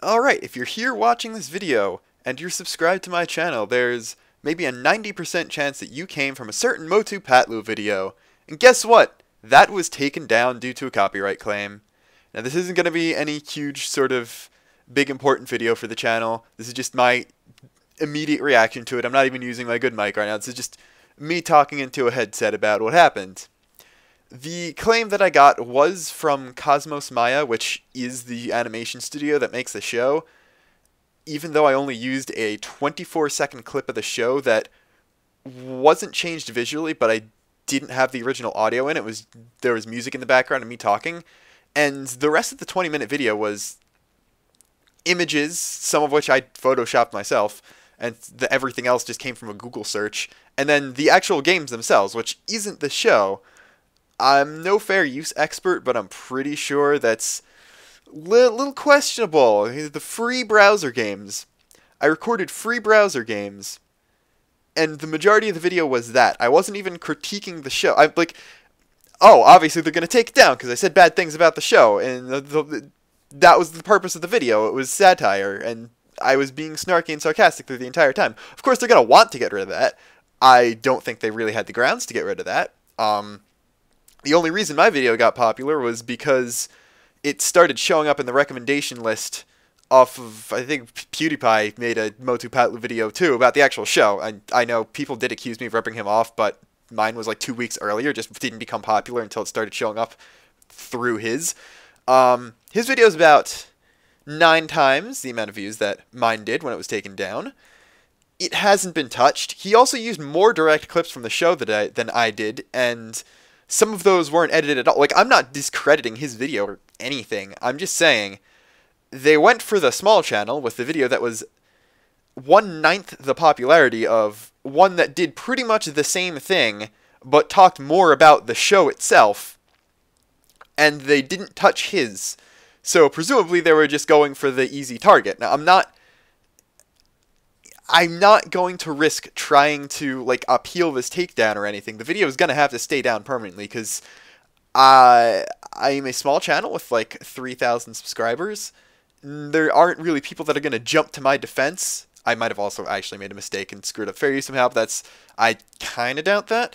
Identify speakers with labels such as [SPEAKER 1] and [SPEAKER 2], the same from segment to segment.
[SPEAKER 1] Alright, if you're here watching this video and you're subscribed to my channel, there's maybe a 90% chance that you came from a certain Motu video. And guess what? That was taken down due to a copyright claim. Now this isn't going to be any huge sort of big important video for the channel. This is just my immediate reaction to it. I'm not even using my good mic right now. This is just me talking into a headset about what happened. The claim that I got was from Cosmos Maya, which is the animation studio that makes the show. Even though I only used a 24-second clip of the show that wasn't changed visually, but I didn't have the original audio in it. There was music in the background and me talking. And the rest of the 20-minute video was images, some of which I photoshopped myself, and everything else just came from a Google search. And then the actual games themselves, which isn't the show. I'm no fair use expert, but I'm pretty sure that's little questionable. The free browser games. I recorded free browser games, and the majority of the video was that. I wasn't even critiquing the show. I'm like, oh, obviously they're going to take it down because I said bad things about the show, and that was the purpose of the video. It was satire, and I was being snarky and sarcastic through the entire time. Of course, they're going to want to get rid of that. I don't think they really had the grounds to get rid of that. The only reason my video got popular was because it started showing up in the recommendation list off of, I think PewDiePie made a Motu video too about the actual show. I know people did accuse me of ripping him off, but mine was like 2 weeks earlier, just didn't become popular until it started showing up through his. His video is about 9 times the amount of views that mine did when it was taken down. It hasn't been touched. He also used more direct clips from the show than I did, and some of those weren't edited at all. Like, I'm not discrediting his video or anything. I'm just saying they went for the small channel with the video that was 1/9 the popularity of one that did pretty much the same thing, but talked more about the show itself, and they didn't touch his. So presumably they were just going for the easy target. Now, I'm not going to risk trying to, like, appeal this takedown or anything. The video is going to have to stay down permanently because I am a small channel with, like, 3,000 subscribers. There aren't really people that are going to jump to my defense. I might have also actually made a mistake and screwed up fair use somehow, but I kind of doubt that.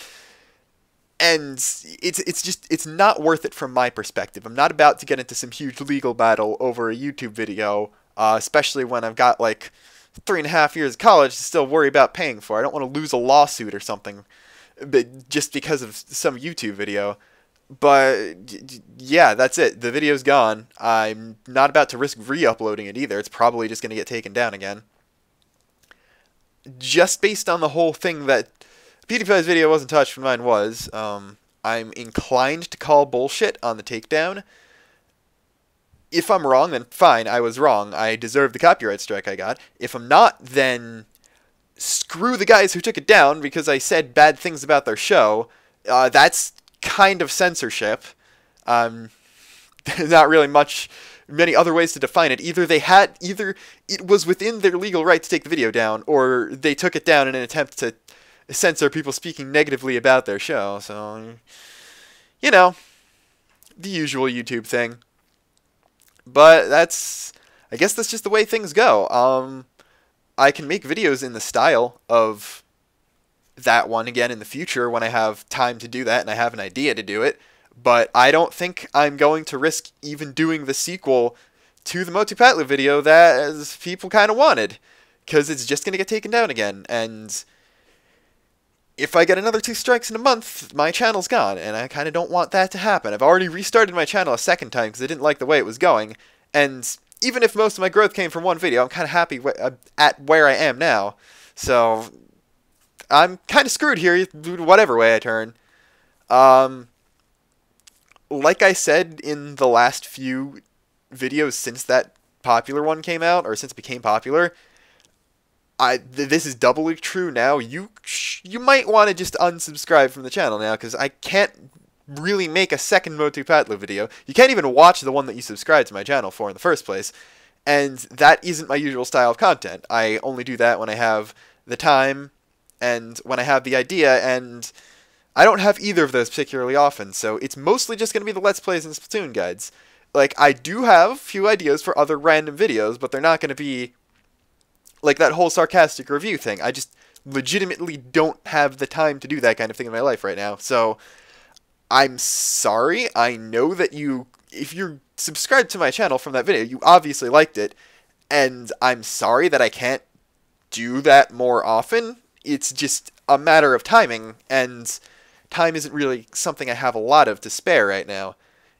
[SPEAKER 1] And it's not worth it from my perspective. I'm not about to get into some huge legal battle over a YouTube video, especially when I've got, like, 3.5 years of college to still worry about paying for. I don't want to lose a lawsuit or something just because of some YouTube video. But yeah, that's it. The video's gone. I'm not about to risk re-uploading it either. It's probably just going to get taken down again. Just based on the whole thing that PewDiePie's video wasn't touched when mine was, I'm inclined to call bullshit on the takedown. If I'm wrong, then fine, I was wrong. I deserve the copyright strike I got. If I'm not, then screw the guys who took it down because I said bad things about their show. That's kind of censorship. There's not really many other ways to define it. Either it was within their legal right to take the video down, or they took it down in an attempt to censor people speaking negatively about their show. So, you know, the usual YouTube thing. But I guess that's just the way things go. I can make videos in the style of that one again in the future when I have time to do that and I have an idea to do it. But I don't think I'm going to risk even doing the sequel to the Motu video that people kind of wanted, because it's just going to get taken down again. And if I get another 2 strikes in a month, my channel's gone, and I kind of don't want that to happen. I've already restarted my channel a second time because I didn't like the way it was going, and even if most of my growth came from one video, I'm kind of happy at where I am now. So I'm kind of screwed here, whatever way I turn. Like I said in the last few videos since that popular one came out, or since it became popular, this is doubly true now. You might want to just unsubscribe from the channel now, because I can't really make a second Motu video. You can't even watch the one that you subscribed to my channel for in the first place, and that isn't my usual style of content. I only do that when I have the time and when I have the idea, and I don't have either of those particularly often, so it's mostly just going to be the Let's Plays and Splatoon guides. Like, I do have a few ideas for other random videos, but they're not going to be like that whole sarcastic review thing. I just legitimately don't have the time to do that kind of thing in my life right now. So, I'm sorry. I know that if you're subscribed to my channel from that video, you obviously liked it. And I'm sorry that I can't do that more often. It's just a matter of timing, and time isn't really something I have a lot of to spare right now.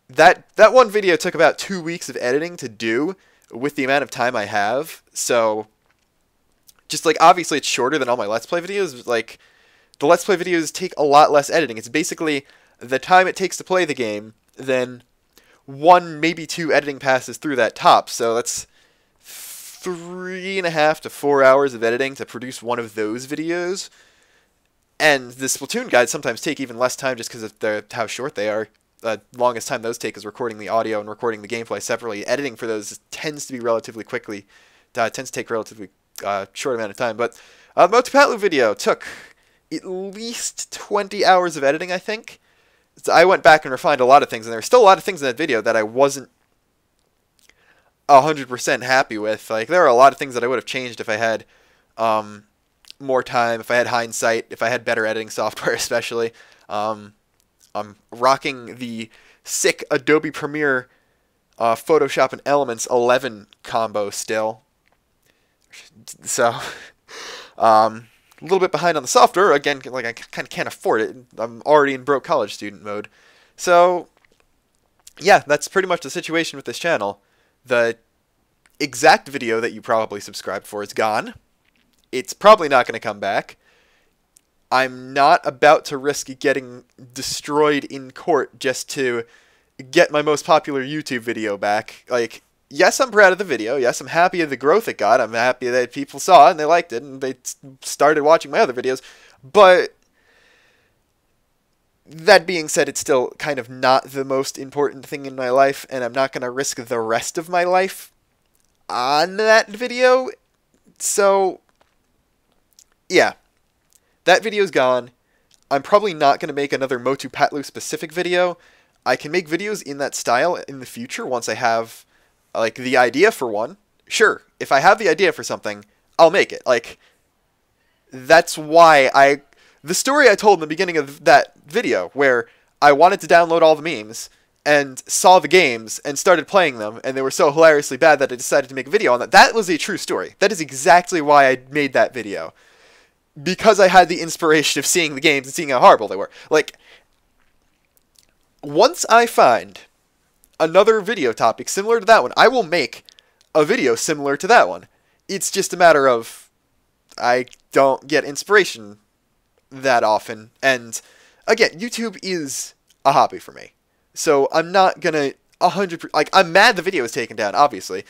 [SPEAKER 1] That one video took about 2 weeks of editing to do with the amount of time I have. So, just like, obviously it's shorter than all my Let's Play videos. Like, the Let's Play videos take a lot less editing. It's basically the time it takes to play the game, then 1, maybe 2 editing passes through that top. So that's 3.5 to 4 hours of editing to produce one of those videos. And the Splatoon guides sometimes take even less time just because of how short they are. The longest time those take is recording the audio and recording the gameplay separately. Editing for those tends to be relatively quickly, tends to take relatively short amount of time. But the MotuPatlu video took at least 20 hours of editing, I think. So I went back and refined a lot of things, and there were still a lot of things in that video that I wasn't 100% happy with. Like, there are a lot of things that I would have changed if I had more time, if I had hindsight, if I had better editing software, especially. I'm rocking the sick Adobe Premiere Photoshop and Elements 11 combo still. So, a little bit behind on the software. Again, like, I kind of can't afford it. I'm already in broke college student mode. So, yeah, that's pretty much the situation with this channel. The exact video that you probably subscribed for is gone. It's probably not going to come back. I'm not about to risk getting destroyed in court just to get my most popular YouTube video back. Like, yes, I'm proud of the video. Yes, I'm happy of the growth it got. I'm happy that people saw it and they liked it and they started watching my other videos. But that being said, it's still kind of not the most important thing in my life, and I'm not going to risk the rest of my life on that video. So, yeah, that video's gone. I'm probably not going to make another MotuPatlu specific video. I can make videos in that style in the future once I have, like, the idea for one. Sure, if I have the idea for something, I'll make it. Like, that's why the story I told in the beginning of that video, where I wanted to download all the memes, and saw the games, and started playing them, and they were so hilariously bad that I decided to make a video on that. That was a true story. That is exactly why I made that video. Because I had the inspiration of seeing the games and seeing how horrible they were. Like, once I find another video topic similar to that one, I will make a video similar to that one. It's just a matter of I don't get inspiration that often. And again, YouTube is a hobby for me. So I'm not gonna 100%, like, I'm mad the video was taken down, obviously.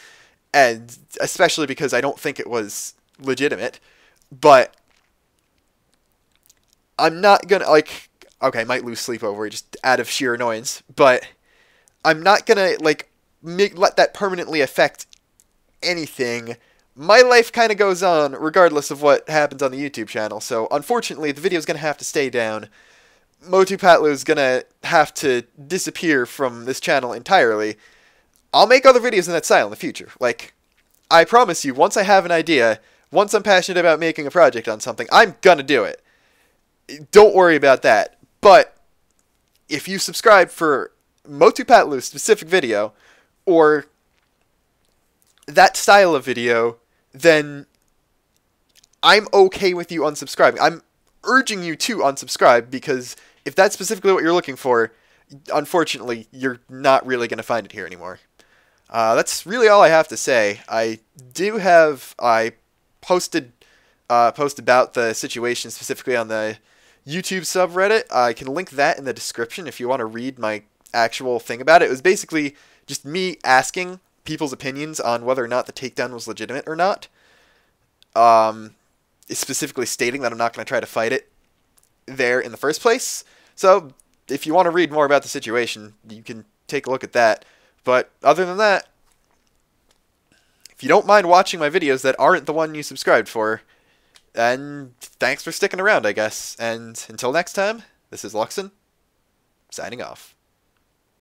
[SPEAKER 1] And especially because I don't think it was legitimate. But I'm not gonna, like, okay, I might lose sleep over it just out of sheer annoyance. But I'm not gonna, like, let that permanently affect anything. My life kind of goes on regardless of what happens on the YouTube channel. So unfortunately, the video's gonna have to stay down. MotuPatlu is gonna have to disappear from this channel entirely. I'll make other videos in that style in the future. Like, I promise you, once I have an idea, once I'm passionate about making a project on something, I'm gonna do it. Don't worry about that. But if you subscribe for MotuPatlu's specific video, or that style of video, then I'm okay with you unsubscribing. I'm urging you to unsubscribe, because if that's specifically what you're looking for, unfortunately, you're not really going to find it here anymore. That's really all I have to say. I posted about the situation specifically on the YouTube subreddit. I can link that in the description if you want to read my actual thing about it. It was basically just me asking people's opinions on whether or not the takedown was legitimate or not. Specifically stating that I'm not going to try to fight it there in the first place. So if you want to read more about the situation, you can take a look at that. But other than that, if you don't mind watching my videos that aren't the one you subscribed for, then thanks for sticking around, I guess. And until next time, this is Luxon, signing off.